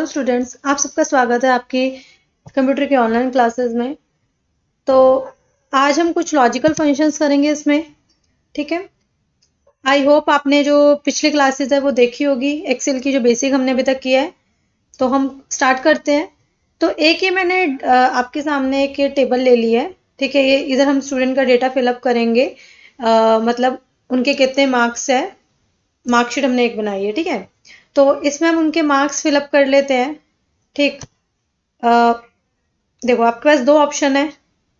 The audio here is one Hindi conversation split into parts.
हेलो स्टूडेंट्स, आप सबका स्वागत है आपकी कंप्यूटर की ऑनलाइन क्लासेस में। तो आज हम कुछ लॉजिकल फंक्शंस करेंगे इसमें। ठीक है। आई होप आपने जो पिछली क्लासेस है वो देखी होगी, एक्सेल की जो बेसिक हमने अभी तक किया है। तो हम स्टार्ट करते हैं। तो एक ये मैंने आपके सामने एक टेबल ले लिया है। ठीक है, ये इधर हम स्टूडेंट का डेटा फिलअप करेंगे। मतलब उनके कितने मार्क्स है, मार्कशीट हमने एक बनाई है। ठीक है, तो इसमें हम उनके मार्क्स फिलअप कर लेते हैं। ठीक। अ, देखो, आपके पास दो ऑप्शन है।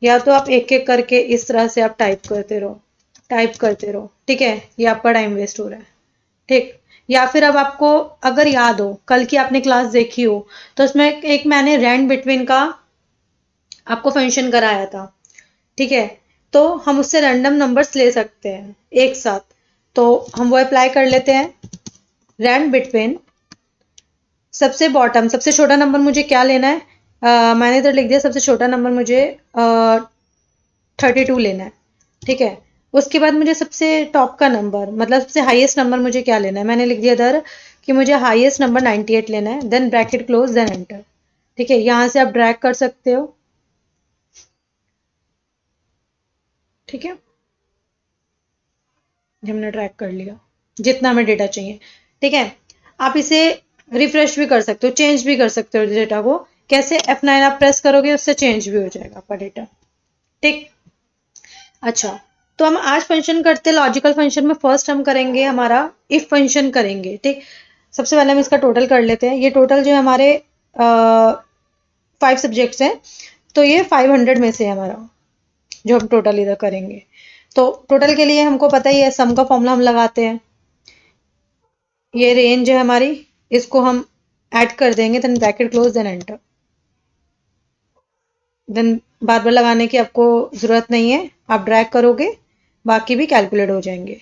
या तो आप एक एक करके इस तरह से आप टाइप करते रहो। ठीक है, ये आपका टाइम वेस्ट हो रहा है। ठीक। या फिर अब आपको अगर याद हो, कल की आपने क्लास देखी हो, तो उसमें एक मैंने रैंड बिटवीन का आपको फंक्शन कराया था। ठीक है, तो हम उससे रैंडम नंबर्स ले सकते हैं एक साथ। तो हम वो अप्लाई कर लेते हैं। रैंड बिटवीन सबसे बॉटम, सबसे छोटा नंबर मुझे क्या लेना है, मैंने इधर लिख दिया सबसे छोटा नंबर मुझे 32 लेना है। ठीक है, उसके बाद मुझे सबसे टॉप का नंबर, मतलब सबसे हाईएस्ट नंबर मुझे क्या लेना है, मैंने लिख दिया इधर कि मुझे हाईएस्ट नंबर 98 लेना है। Then bracket close, then enter. ठीक है, यहां से आप ड्रैग कर सकते हो। ठीक है, हमने ड्रैग कर लिया जितना हमें डेटा चाहिए। ठीक है, आप इसे रिफ्रेश भी कर सकते हो, चेंज भी कर सकते हो डेटा को। कैसे? F9 आप प्रेस करोगे, उससे चेंज भी हो जाएगा आपका डेटा। ठीक। अच्छा, तो हम आज फंक्शन करते हैं लॉजिकल फंक्शन में। फर्स्ट हम करेंगे हमारा इफ फंक्शन करेंगे। ठीक। सबसे पहले हम इसका टोटल कर लेते हैं। ये टोटल जो है हमारे 5 सब्जेक्ट्स हैं, तो ये 500 में से है हमारा, जो हम टोटल इधर करेंगे। तो टोटल के लिए हमको पता ही है, सम का फॉर्मूला हम लगाते हैं। ये रेंज है हमारी, इसको हम ऐड कर देंगे, then bracket close, then enter. Then bar bar लगाने की आपको जरूरत नहीं है, आप ड्रैग करोगे, बाकी भी कैलकुलेट हो जाएंगे।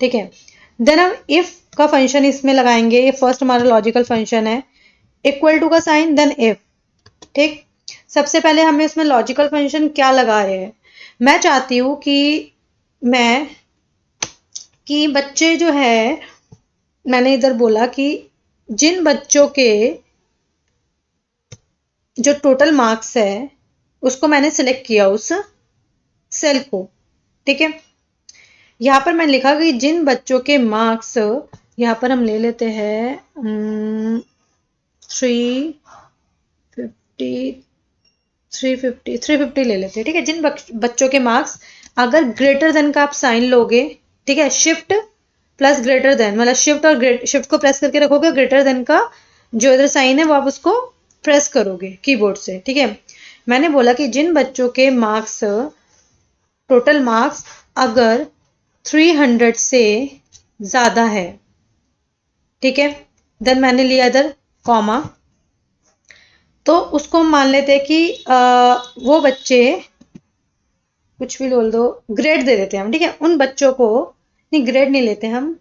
ठीक है, देन हम इफ का फंक्शन इसमें लगाएंगे। ये फर्स्ट हमारा लॉजिकल फंक्शन है, इक्वल टू का साइन, देन इफ। ठीक। सबसे पहले हमें इसमें लॉजिकल फंक्शन क्या लगा रहे हैं, मैं चाहती हूं मैं कि बच्चे जो है, मैंने इधर बोला कि जिन बच्चों के जो टोटल मार्क्स है उसको मैंने सिलेक्ट किया उस सेल को। ठीक है, यहाँ पर मैंने लिखा कि जिन बच्चों के मार्क्स, यहाँ पर हम ले लेते हैं 350 350 ले लेते हैं। ठीक है, जिन बच्चों के मार्क्स अगर ग्रेटर देन का आप साइन लोगे। ठीक है, शिफ्ट प्लस ग्रेटर देन, मतलब शिफ्ट और शिफ्ट को प्रेस करके रखोगे, ग्रेटर देन का जो इधर साइन है वो आप उसको प्रेस करोगे कीबोर्ड से। ठीक है, मैंने बोला कि जिन बच्चों के मार्क्स, टोटल मार्क्स अगर 300 से ज्यादा है। ठीक है, देन मैंने लिया इधर कॉमा। तो उसको हम मान लेते हैं कि वो बच्चे, कुछ भी बोल दो, ग्रेड दे देते हैं हम। ठीक है, उन बच्चों को, नहीं ग्रेड नहीं लेते हम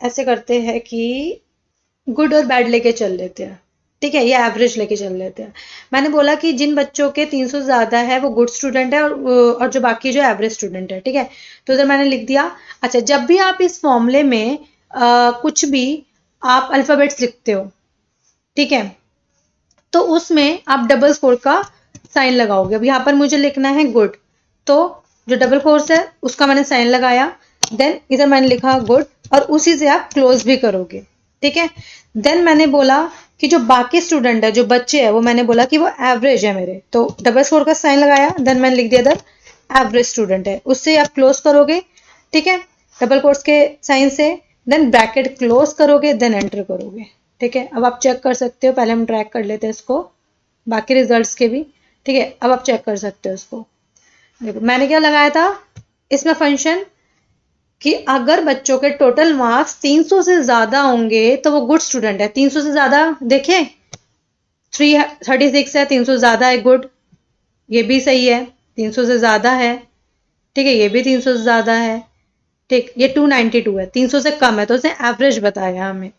ऐसे करते हैं कि गुड और बैड लेके चल लेते हैं। ठीक है, या एवरेज लेके चल लेते हैं। मैंने बोला कि जिन बच्चों के 300 से ज्यादा है वो गुड स्टूडेंट है, और जो बाकी जो एवरेज स्टूडेंट है। ठीक है, तो इधर मैंने लिख दिया। अच्छा, जब भी आप इस फॉर्मूले में कुछ भी आप अल्फाबेट्स लिखते हो, ठीक है, तो उसमें आप डबल स्कोर का साइन लगाओगे। अब यहाँ पर मुझे लिखना है गुड, तो जो डबल कोर्स है उसका मैंने साइन लगाया। देन इधर मैंने लिखा गुड, और उसी से आप क्लोज भी करोगे। ठीक है, देन मैंने बोला कि जो बाकी स्टूडेंट है, जो बच्चे हैं, वो मैंने बोला कि वो एवरेज है मेरे, तो डबल स्कोर का साइन लगाया। देन मैंने लिख दिया इधर एवरेज स्टूडेंट है, उससे आप क्लोज करोगे। ठीक है, डबल कोर्स के साइन से, देन ब्रैकेट क्लोज करोगे, देन एंटर करोगे। ठीक है, अब आप चेक कर सकते हो। पहले हम ट्रैक कर लेते हैं इसको, बाकी रिजल्ट्स के भी। ठीक है, अब आप चेक कर सकते हो इसको। देखो, मैंने क्या लगाया था इसमें फंक्शन कि अगर बच्चों के टोटल मार्क्स 300 से ज्यादा होंगे तो वो गुड स्टूडेंट है। 300 से ज्यादा, देखें 336 है, 300 से ज्यादा है, गुड। ये भी सही है, 300 से ज्यादा है। ठीक है, ये भी 300 से ज्यादा है। ठीक, ये 292 है, 300 से कम है, तो उसने एवरेज बताया हमें।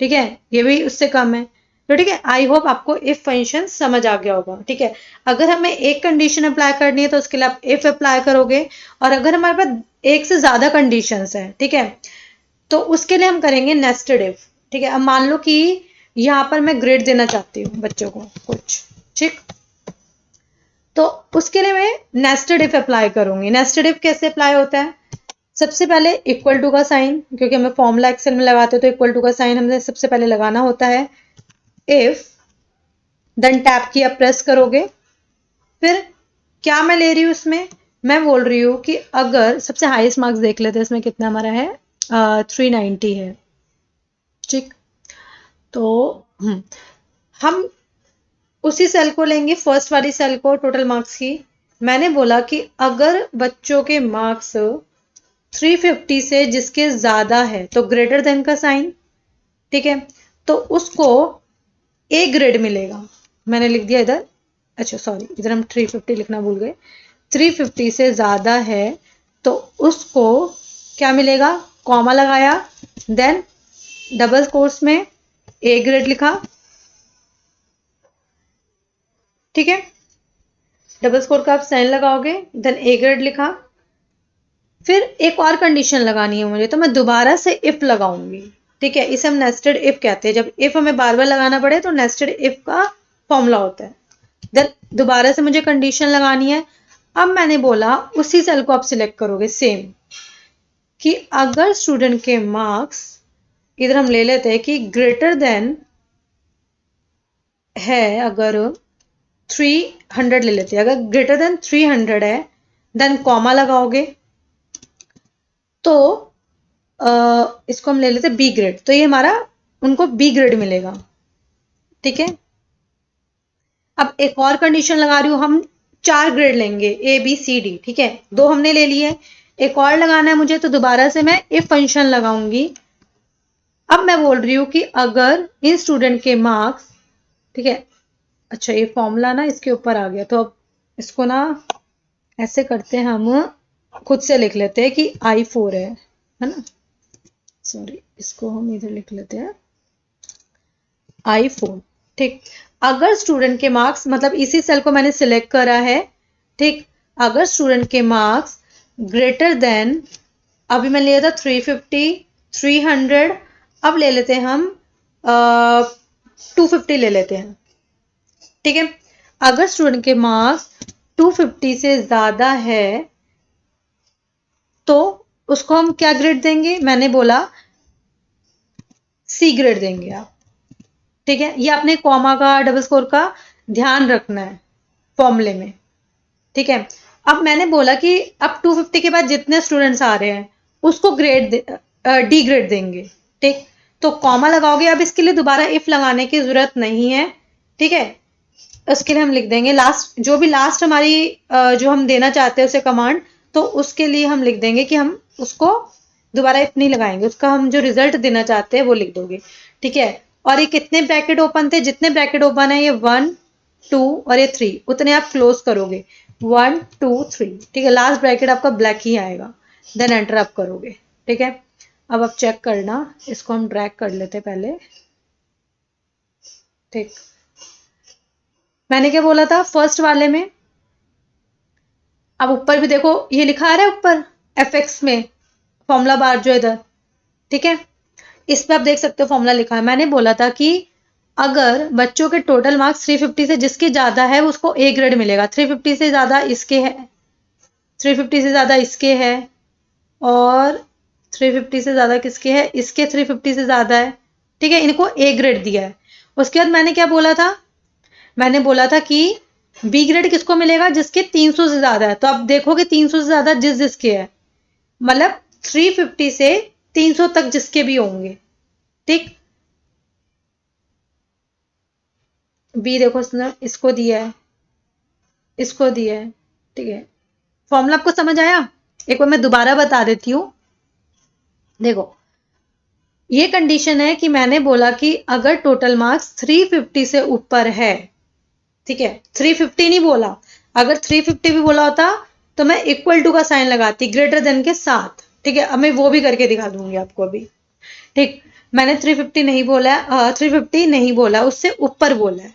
ठीक है, ये भी उससे कम है। तो ठीक है, आई होप आपको इफ फंक्शन समझ आ गया होगा। ठीक है, अगर हमें एक कंडीशन अप्लाई करनी है तो उसके लिए आप इफ अप्लाई करोगे, और अगर हमारे पास एक से ज्यादा कंडीशंस है, ठीक है, तो उसके लिए हम करेंगे नेस्टेड इफ। ठीक है, अब मान लो कि यहाँ पर मैं ग्रेड देना चाहती हूँ बच्चों को कुछ, ठीक। तो उसके लिए मैं नेस्टेड इफ अप्लाई करूंगी। नेस्टेड इफ कैसे अप्लाई होता है? सबसे पहले इक्वल टू का साइन, क्योंकि हमें फॉर्मूला एक्सेल में लगाते हो तो इक्वल टू का साइन हमें सबसे पहले लगाना होता है। इफ देन टैप किया, प्रेस करोगे। फिर क्या मैं ले रही हूँ इसमें? मैं बोल रही हूँ कि अगर सबसे हाईएस्ट मार्क्स देख लेते हैं इसमें कितना हमारा है, 390 है, ठीक। तो हम उसी सेल को लेंगे, फर्स्ट वाली सेल को, टोटल मार्क्स की। मैंने बोला कि अगर बच्चों के मार्क्स 350 से जिसके ज्यादा है तो ग्रेटर देन का साइन, ठीक है, तो उसको ए ग्रेड मिलेगा। मैंने लिख दिया इधर, अच्छा सॉरी, इधर हम 350 लिखना भूल गए। 350 से ज्यादा है तो उसको क्या मिलेगा? कॉमा लगाया, देन डबल कोर्स में ए ग्रेड लिखा, ठीक है। डबल स्कोर का आप साइन लगाओगे, देन ए ग्रेड लिखा। फिर एक और कंडीशन लगानी है मुझे, तो मैं दोबारा से इफ लगाऊंगी, ठीक है। इसे हम नेस्टेड इफ कहते हैं। जब इफ हमें बार बार लगाना पड़े तो नेस्टेड इफ का फॉर्मूला होता है। देन दोबारा से मुझे कंडीशन लगानी है। अब मैंने बोला उसी सेल को आप सिलेक्ट करोगे सेम, कि अगर स्टूडेंट के मार्क्स, इधर हम ले लेते हैं कि ग्रेटर देन है, अगर 300 ले लेते हैं, अगर ग्रेटर देन 300 है, देन कॉमा लगाओगे तो इसको हम ले लेते हैं बी ग्रेड, तो ये हमारा उनको बी ग्रेड मिलेगा, ठीक है। अब एक और कंडीशन लगा रही हूं, हम 4 ग्रेड लेंगे, ए बी सी डी, ठीक है। 2 हमने ले लिए, एक और लगाना है मुझे, तो दोबारा से मैं इफ फंक्शन लगाऊंगी। अब मैं बोल रही हूं कि अगर इन स्टूडेंट के मार्क्स, ठीक है, अच्छा ये फॉर्मूला ना इसके ऊपर आ गया, तो अब इसको ना ऐसे करते हैं, हम खुद से लिख लेते हैं कि I4 है ना, सॉरी, इसको हम इधर लिख लेते हैं I4, ठीक। अगर स्टूडेंट के मार्क्स, मतलब इसी सेल को मैंने सिलेक्ट करा है, ठीक। अगर स्टूडेंट के मार्क्स ग्रेटर देन, अभी मैं लिया था 350, 300, अब ले लेते हैं हम 250 ले लेते हैं, ठीक है। अगर स्टूडेंट के मार्क्स 250 से ज्यादा है तो उसको हम क्या ग्रेड देंगे? मैंने बोला सी ग्रेड देंगे आप, ठीक है। ये अपने कॉमा का, डबल स्कोर का ध्यान रखना है फॉर्मूले में, ठीक है। अब मैंने बोला कि अब 250 के बाद जितने स्टूडेंट्स आ रहे हैं उसको ग्रेड डी ग्रेड देंगे, ठीक। तो कॉमा लगाओगे, अब इसके लिए दोबारा इफ लगाने की जरूरत नहीं है, ठीक है। उसके लिए हम लिख देंगे लास्ट, जो भी लास्ट हमारी जो हम देना चाहते हैं उसे कमांड, तो उसके लिए हम लिख देंगे कि हम उसको दोबारा इफ नहीं लगाएंगे, उसका हम जो रिजल्ट देना चाहते हैं वो लिख दोगे, ठीक है। और ये कितने ब्रैकेट ओपन थे? जितने ब्रैकेट ओपन है, ये 1 2 और ये 3, उतने आप क्लोज करोगे, 1 2 3, ठीक है। लास्ट ब्रैकेट आपका ब्लैक ही आएगा, देन एंटर आप करोगे, ठीक है। अब आप चेक करना, इसको हम ड्रैग कर लेते पहले, ठीक। मैंने क्या बोला था फर्स्ट वाले में? अब ऊपर भी देखो ये लिखा आ रहा है ऊपर fx में, फॉर्मूला बार जो इधर, ठीक है। इस पे आप देख सकते हो फॉर्मूला लिखा है। मैंने बोला था कि अगर बच्चों के टोटल मार्क्स 350 से जिसके ज्यादा है उसको ए ग्रेड मिलेगा। 350 से ज्यादा इसके है, 350 से ज्यादा इसके है, और 350 से ज्यादा किसके है? इसके 350 से ज्यादा है, ठीक है। इनको ए ग्रेड दिया है। उसके बाद मैंने क्या बोला था? मैंने बोला था कि बी ग्रेड किसको मिलेगा? जिसके 300 से ज्यादा है। तो आप देखोगे 300 से ज्यादा जिस जिसके है, मतलब 350 से 300 तक जिसके भी होंगे, ठीक। बी देखो इसको दिया है, इसको दिया है, ठीक है। फॉर्मूला आपको समझ आया? एक बार मैं दोबारा बता देती हूँ। देखो ये कंडीशन है कि मैंने बोला कि अगर टोटल मार्क्स 350 से ऊपर है, ठीक है, 350 नहीं बोला, अगर 350 भी बोला होता तो मैं इक्वल टू का साइन लगाती ग्रेटर देन के साथ, ठीक है। अब मैं वो भी करके दिखा दूंगी आपको अभी, ठीक। मैंने 350 नहीं बोला है, 350 नहीं बोला, उससे ऊपर बोला है,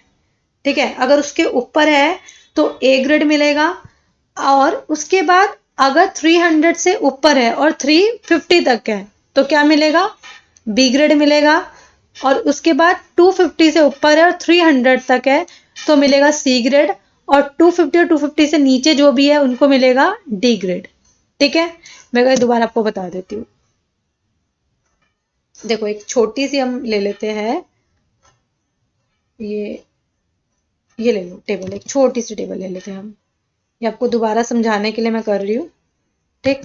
ठीक है। अगर उसके ऊपर है तो ए ग्रेड मिलेगा, और उसके बाद अगर 300 से ऊपर है और 350 तक है तो क्या मिलेगा? बी ग्रेड मिलेगा। और उसके बाद 250 से ऊपर है और 300 तक है तो मिलेगा सी ग्रेड, और 250 और 250 से नीचे जो भी है उनको मिलेगा डी ग्रेड। ठीक है, मैं दोबारा आपको बता देती हूँ। देखो एक छोटी सी हम ले लेते हैं, ये ले लो टेबल, एक छोटी सी टेबल ले लेते हैं हम। ये आपको दोबारा समझाने के लिए मैं कर रही हूँ। ठीक,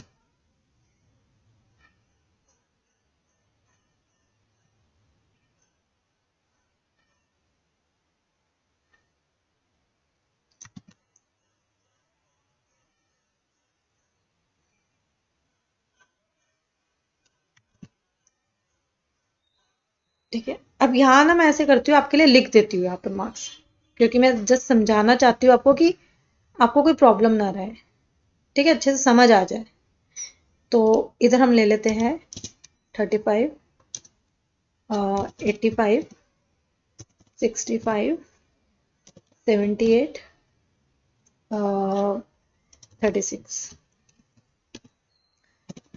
ठीक है। अब यहाँ ना मैं ऐसे करती हूँ, आपके लिए लिख देती हूँ यहाँ पे मार्क्स, क्योंकि मैं जस्ट समझाना चाहती हूँ आपको कि आपको कोई प्रॉब्लम ना रहे। ठीक है, अच्छे से समझ आ जाए। तो इधर हम ले लेते हैं 35, 85, 65, 78, 36,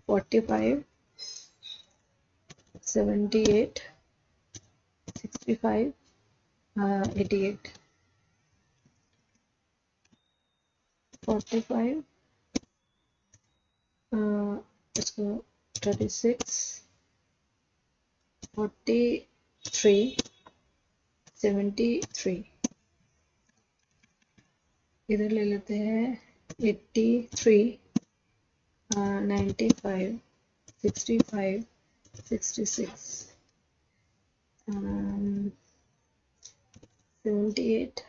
45, 78, 65, 88, 45, इसको 36, 43, 73, इधर ले लेते हैं 83, 95, 65, 66, 78,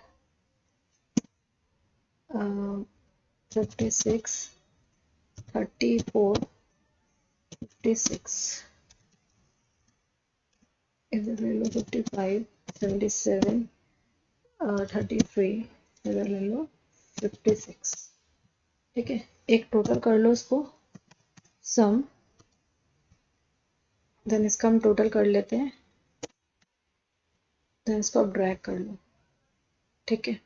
56, 34, 56, इधर ले लो 55, 77, 33, इधर ले लो 56। ठीक है, एक टोटल कर लो इसको सम, देन इसका हम टोटल कर लेते हैं, देन इसको आप ड्रैग कर लो। ठीक है,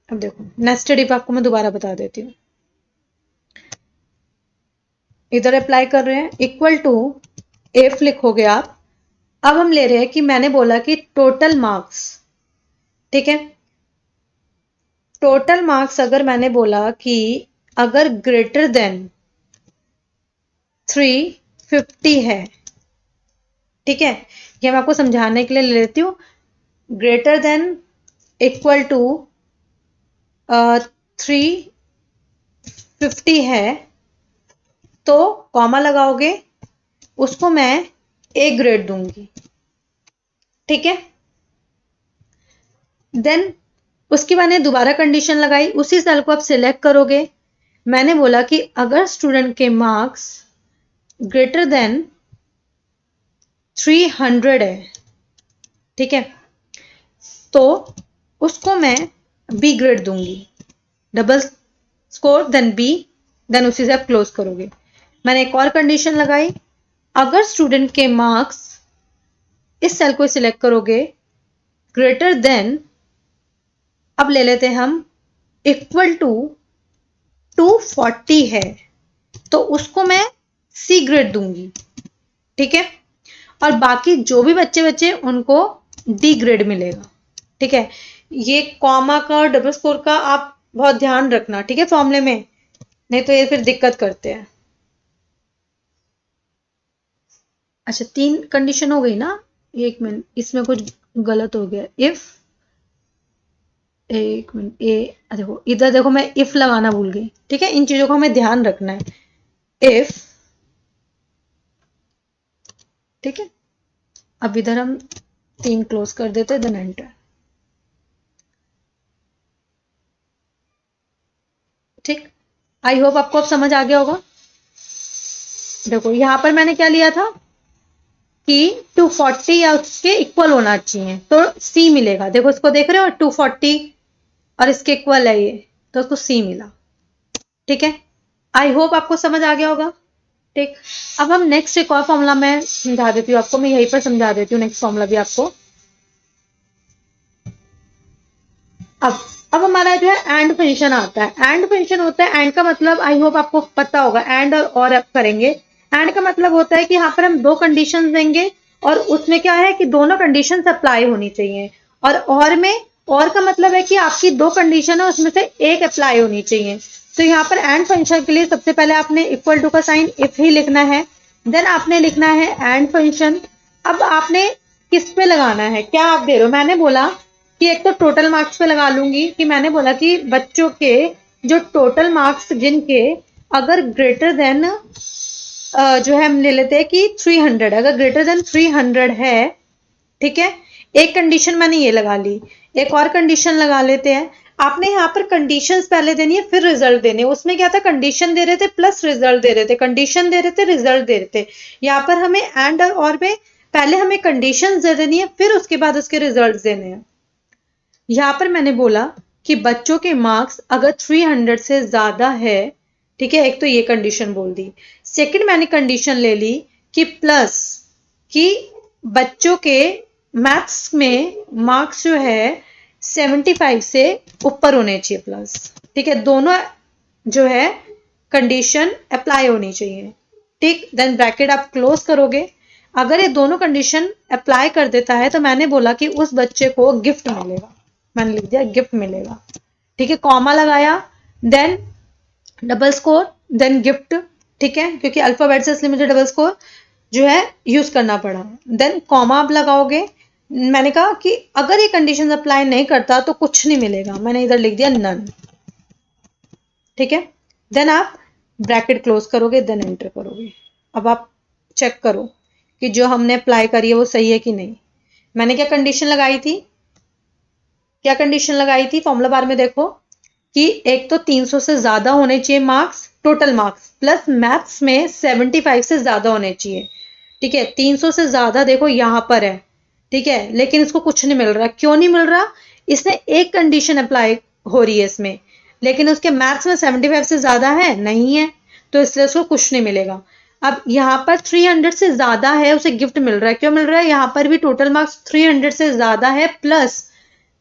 अब देखो नेक्स्ट स्टेप आपको मैं दोबारा बता देती हूँ। इधर अप्लाई कर रहे हैं, इक्वल टू इफ लिखोगे आप। अब हम ले रहे हैं कि मैंने बोला कि टोटल मार्क्स, ठीक है, टोटल मार्क्स अगर मैंने बोला कि अगर ग्रेटर देन 350 है, ठीक है, ये मैं आपको समझाने के लिए ले लेती हूँ। ग्रेटर देन इक्वल टू 350 है तो कॉमा लगाओगे, उसको मैं ए ग्रेड दूंगी। ठीक है, देन उसकी मैंने दोबारा कंडीशन लगाई, उसी सेल को आप सिलेक्ट करोगे। मैंने बोला कि अगर स्टूडेंट के मार्क्स ग्रेटर देन 300 है, ठीक है, तो उसको मैं बी ग्रेड दूंगी। Double score then B, then उसी से आप क्लोज करोगे। मैंने एक और कंडीशन लगाई, अगर स्टूडेंट के मार्क्स, इस सेल को सिलेक्ट करोगे, ग्रेटर देन, अब ले लेते हैं हम, इक्वल टू 240 है तो उसको मैं सी ग्रेड दूंगी। ठीक है, और बाकी जो भी बच्चे बचे उनको डी ग्रेड मिलेगा। ठीक है, ये कॉमा का और डबल स्कोर का आप बहुत ध्यान रखना, ठीक है, फॉर्मूले में, नहीं तो ये फिर दिक्कत करते हैं। अच्छा, 3 कंडीशन हो गई ना, एक मिनट, इसमें कुछ गलत हो गया। इफ, एक मिनट, देखो इधर देखो मैं इफ लगाना भूल गई। ठीक है, इन चीजों को हमें ध्यान रखना है। इफ, ठीक है, अब इधर हम 3 क्लोज कर देते हैं, देन एंटर। ठीक, आई होप आपको अब समझ आ गया होगा। देखो यहां पर मैंने क्या लिया था कि 240 या उसके इक्वल होना चाहिए तो सी मिलेगा। देखो इसको देख रहे हो, 240 और इसके इक्वल है ये, तो उसको सी मिला। ठीक है, आई होप आपको समझ आ गया होगा। ठीक, अब हम नेक्स्ट एक और फॉर्मूला मैं समझा देती हूँ आपको, मैं यहीं पर समझा देती हूँ नेक्स्ट फॉर्मूला भी आपको। अब अब हमारा जो है एंड फंक्शन आता है। एंड फंक्शन होता है, एंड का मतलब आई होप आपको पता होगा, एंड और अब करेंगे। एंड का मतलब होता है कि यहाँ पर हम दो कंडीशन देंगे और उसमें क्या है कि दोनों कंडीशन अप्लाई होनी चाहिए। और में और का मतलब है कि आपकी दो कंडीशन है उसमें से एक अप्लाई होनी चाहिए। तो यहाँ पर एंड फंक्शन के लिए सबसे पहले आपने इक्वल टू का साइन इफ ही लिखना है, देन आपने लिखना है एंड फंक्शन। अब आपने किस पे लगाना है, क्या आप दे रहे हो, मैंने बोला कि एक तो टोटल मार्क्स पे लगा लूंगी, कि मैंने बोला कि बच्चों के जो टोटल मार्क्स जिनके अगर ग्रेटर देन जो है हम ले लेते हैं कि 300, अगर ग्रेटर देन 300 है, ठीक है। एक कंडीशन मैंने ये लगा ली, एक और कंडीशन लगा लेते हैं। आपने यहाँ पर कंडीशंस पहले देनी है फिर रिजल्ट देने। उसमें क्या था, कंडीशन दे रहे थे प्लस रिजल्ट दे रहे थे, कंडीशन दे रहे थे रिजल्ट दे रहे थे। यहाँ पर हमें एंड और में पहले हमें कंडीशन दे देनी है फिर उसके बाद उसके रिजल्ट देने हैं। यहाँ पर मैंने बोला कि बच्चों के मार्क्स अगर 300 से ज्यादा है, ठीक है, एक तो ये कंडीशन बोल दी। सेकंड मैंने कंडीशन ले ली कि प्लस, कि बच्चों के मैथ्स में मार्क्स जो है 75 से ऊपर होने चाहिए प्लस, ठीक है, दोनों जो है कंडीशन अप्लाई होनी चाहिए, ठीक। देन ब्रैकेट आप क्लोज करोगे। अगर ये दोनों कंडीशन अप्लाई कर देता है तो मैंने बोला कि उस बच्चे को गिफ्ट मिलेगा, मैंने लिख दिया गिफ्ट मिलेगा, ठीक है, कॉमा लगाया, then double score, then gift, ठीक है, क्योंकि अल्फाबेट से इसलिए मुझे डबल स्कोर जो है यूज करना पड़ा। देन कॉमा आप लगाओगे। मैंने कहा कि अगर ये कंडीशन अप्लाई नहीं करता तो कुछ नहीं मिलेगा, मैंने इधर लिख दिया नन, ठीक है। देन आप ब्रैकेट क्लोज करोगे, देन एंटर करोगे। अब आप चेक करो कि जो हमने अप्लाई करी है वो सही है कि नहीं। मैंने क्या कंडीशन लगाई थी, क्या कंडीशन लगाई थी, फॉर्मूला बार में देखो कि एक तो 300 से ज्यादा होने चाहिए marks, total marks, plus maths में 75 से ज्यादा होने चाहिए, ठीक है। 300 से ज्यादा देखो यहां पर है, ठीक है, लेकिन इसको कुछ नहीं मिल रहा। क्यों नहीं मिल रहा, इसने एक कंडीशन अप्लाई हो रही है इसमें, लेकिन उसके मैथ्स में 75 से ज्यादा है नहीं है, तो इसलिए उसको कुछ नहीं मिलेगा। अब यहाँ पर 300 से ज्यादा है, उसे गिफ्ट मिल रहा है। क्यों मिल रहा है, यहाँ पर भी टोटल मार्क्स 300 से ज्यादा है प्लस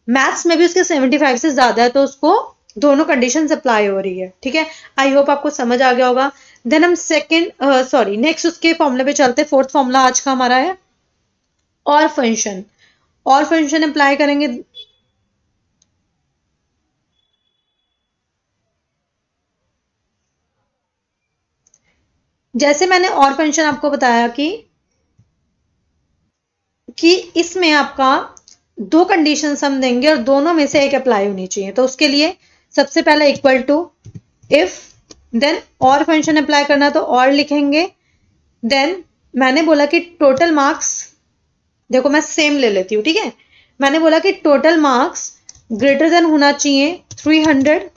मैथ्स में भी उसके 75 से ज्यादा है, तो उसको दोनों कंडीशन अप्लाई हो रही है, ठीक है। आई होप आपको समझ आ गया होगा। देन हम नेक्स्ट उसके फॉर्मूले पे चलते। फोर्थ फॉर्मूला आज का हमारा है और फंक्शन। और फंक्शन अप्लाई करेंगे, जैसे मैंने और फंक्शन आपको बताया कि इसमें आपका दो कंडीशंस हम देंगे और दोनों में से एक अप्लाई होनी चाहिए। तो उसके लिए सबसे पहले इक्वल टू इफ, देन और फंक्शन अप्लाई करना तो और लिखेंगे। देन मैंने बोला कि टोटल मार्क्स, देखो मैं सेम ले लेती हूँ, ठीक है। मैंने बोला कि टोटल मार्क्स ग्रेटर देन होना चाहिए 300,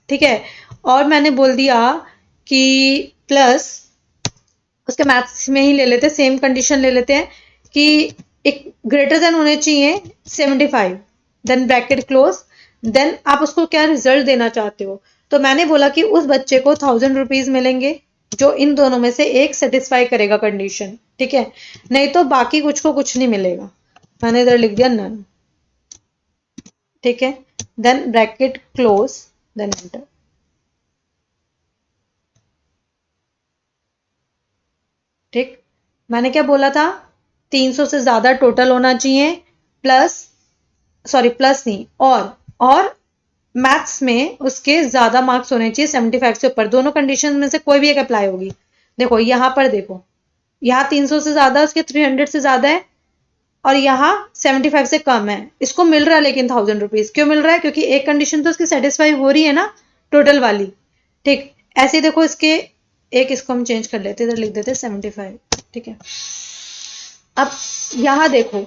ठीक है। और मैंने बोल दिया कि प्लस उसके मैथ्स में ही ले लेते, सेम कंडीशन ले लेते हैं कि एक ग्रेटर देन होने चाहिए 75, देन ब्रैकेट क्लोज। देन आप उसको क्या रिजल्ट देना चाहते हो, तो मैंने बोला कि उस बच्चे को 1000 रुपीज मिलेंगे जो इन दोनों में से एक सेटिस्फाई करेगा कंडीशन, ठीक है, नहीं तो बाकी कुछ को कुछ नहीं मिलेगा। मैंने इधर लिख दिया नन, ठीक है, then bracket close, then enter, ठीक। मैंने क्या बोला था, 300 से ज्यादा टोटल होना चाहिए प्लस, सॉरी प्लस नहीं, और मैथ्स में उसके ज्यादा मार्क्स होने चाहिए 75 से ऊपर। दोनों कंडीशन में से कोई भी एक अप्लाई होगी। देखो यहां पर देखो, यहाँ 300 से ज्यादा, उसके 300 से ज्यादा है, और यहाँ 75 से कम है। इसको मिल रहा है लेकिन 1000 रुपीज। क्यों मिल रहा है, क्योंकि एक कंडीशन तो उसकी सेटिस्फाई हो रही है ना, टोटल वाली, ठीक। ऐसे देखो इसके, एक इसको हम चेंज कर लेते, इधर लिख देते 75, ठीक है। अब यहाँ देखो,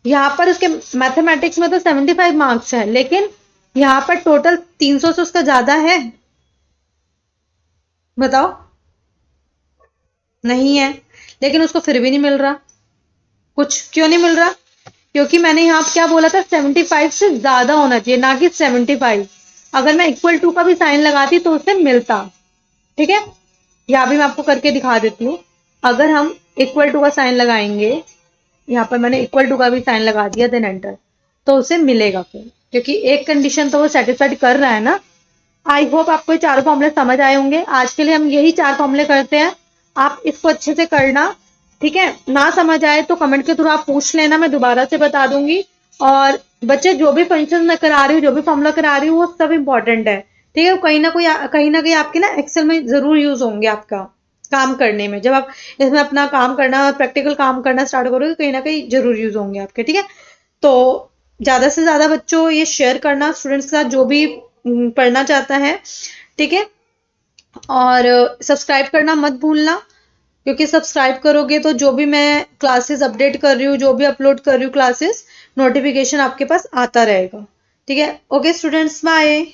यहाँ पर उसके मैथमेटिक्स में तो 75 मार्क्स है, लेकिन यहाँ पर टोटल 300 से उसका ज्यादा है, बताओ, नहीं है, लेकिन उसको फिर भी नहीं मिल रहा कुछ। क्यों नहीं मिल रहा, क्योंकि मैंने यहाँ क्या बोला था, 75 से ज्यादा होना चाहिए ना कि 75। अगर मैं इक्वल टू का भी साइन लगाती तो उससे मिलता, ठीक है। यहाँ भी मैं आपको करके दिखा देती हूँ। अगर हम इक्वल टू का साइन लगाएंगे, यहाँ पर मैंने इक्वल टू का भी साइन लगा दिया, देन एंटर, तो उसे मिलेगा फिर, क्योंकि एक कंडीशन तो वो सेटिस्फाइड कर रहा है ना। आई होप आपको ये चारों फॉर्मूले समझ आए होंगे। आज के लिए हम यही 4 फॉर्मूले करते हैं, आप इसको अच्छे से करना, ठीक है। ना समझ आए तो कमेंट के थ्रू आप पूछ लेना, मैं दोबारा से बता दूंगी। और बच्चे जो भी फंक्शन में करा रही हूँ, जो भी फॉर्मूला करा रही हूँ, वो सब इंपॉर्टेंट है, ठीक है। कहीं ना कहीं आपके ना एक्सेल में जरूर यूज होंगे आपका काम करने में। जब आप इसमें अपना काम करना, प्रैक्टिकल काम करना स्टार्ट करोगे, कहीं ना कहीं जरूर यूज होंगे आपके, ठीक है। तो ज्यादा से ज्यादा बच्चों ये शेयर करना स्टूडेंट्स के साथ, जो भी पढ़ना चाहता है, ठीक है। और सब्सक्राइब करना मत भूलना, क्योंकि सब्सक्राइब करोगे तो जो भी मैं क्लासेस अपडेट कर रही हूँ, जो भी अपलोड कर रही हूँ क्लासेस, नोटिफिकेशन आपके पास आता रहेगा, ठीक है। Okay students, bye.